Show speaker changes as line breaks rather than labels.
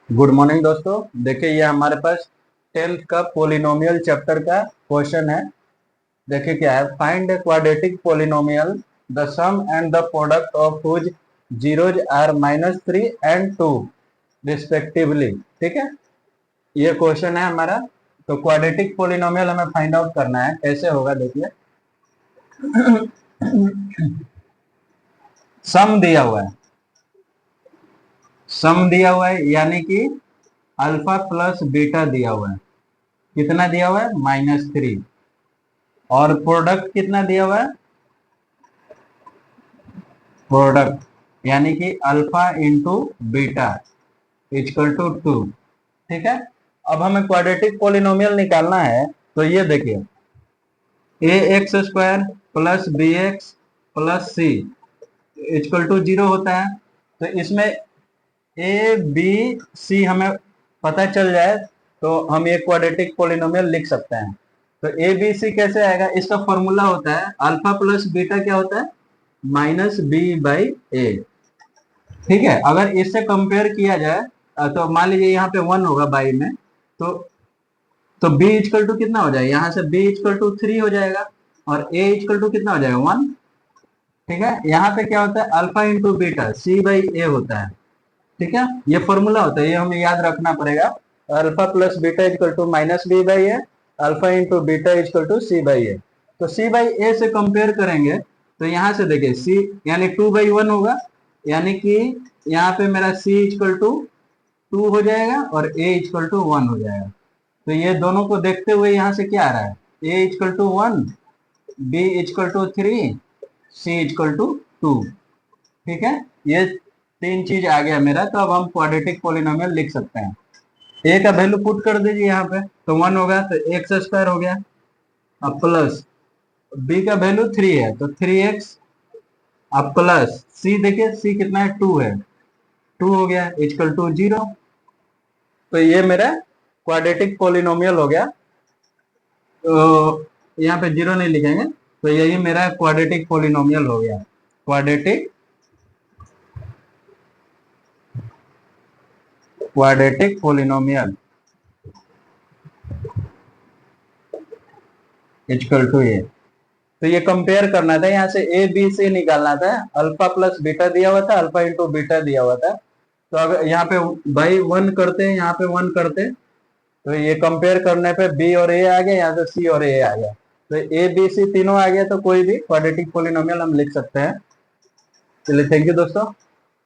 Good morning दोस्तों। देखिए ये हमारे पास 10th का पोलिनोमियल चैप्टर का क्वेश्चन है। देखिए क्या है, find a quadratic polynomial the sum and the product of whose zeros are -3 and 2 respectively. ठीक है, ये क्वेश्चन है हमारा। तो क्वाड्रेटिक पोलिनोमियल हमें फाइंड आउट करना है, कैसे होगा देखिए। सम दिया हुआ है, सम दिया हुआ है यानी कि अल्फा प्लस बीटा दिया हुआ है। कितना दिया हुआ है? -3। और प्रोडक्ट कितना दिया हुआ है? प्रोडक्ट यानी कि alpha into beta equal to 2। ठीक है, अब हमें क्वाड्रेटिक पोलिनोमियल निकालना है। तो ये देखिए, A X square plus B X plus C equal to 0 होता है। तो इसमें ए बी सी हमें पता चल जाए तो हम ये क्वाड्रेटिक पोलिनोमियल लिख सकते हैं। तो ए बी सी कैसे आएगा? इसका फॉर्मूला होता है अल्फा प्लस बीटा, क्या होता है? -b/a। ठीक है, अगर इससे कंपेयर किया जाए तो मान लीजिए यहाँ पे 1 होगा बाई में, तो b इक्वल टू कितना हो जाएगा? यहाँ से b इक्वल टू 3 हो जाएगा और a इक्वल टू कितना हो जाएगा? 1। ठीक है, यहाँ पे क्या होता है? अल्फा इंटू बीटा c/a होता है। ठीक है, ये फॉर्मूला होता है, ये हमें याद रखना पड़ेगा। Alpha plus beta equal to -b/a, alpha into beta equal to c/a। तो c/a से कंपेयर करेंगे तो यहाँ से देखिए c यानी 2/1 होगा, यानी कि यहाँ पे मेरा c इक्वल टू 2 हो जाएगा और a इक्वल टू 1 हो जाएगा। तो ये दोनों को देखते हुए यहाँ से क्या आ रहा है? a equal to 1, b equal to 3, c equal to 2। ठीक है, ये तीन चीज आ गया मेरा। तो अब हम क्वाड्रेटिक पोलिनोमियल लिख सकते हैं। ए का वैल्यू पुट कर दीजिए यहाँ पे, तो 1 होगा तो एक्स स्क्वायर हो गया। अब प्लस बी का वैल्यू 3 है तो 3x। अब प्लस सी, देखिए सी कितना है? 2 है, 2 हो गया इक्वल टू 0। तो ये मेरा क्वाड्रेटिक पोलिनोमियल हो गया। तो यहाँ पे 0 नहीं लिखेंगे, तो यही मेरा क्वाड्रेटिक पोलिनोमियल हो गया। क्वाड्रेटिक पोलिनोमियल इक्वल टू ये। तो ये कंपेयर करना था, यहाँ से ए बी सी निकालना था। अल्फा प्लस बीटा दिया हुआ था, अल्फा इंटू बीटा दिया हुआ था। तो अगर यहाँ पे बाई 1 करते हैं, यहाँ पे 1 करते, तो ये कंपेयर करने पे बी और ए आ गया, यहाँ से सी और ए आ गया। तो ए बी सी तीनों आ गया, तो कोई भी क्वाड्रेटिक पोलिनोमियल हम लिख सकते हैं। चलिए, थैंक यू दोस्तों।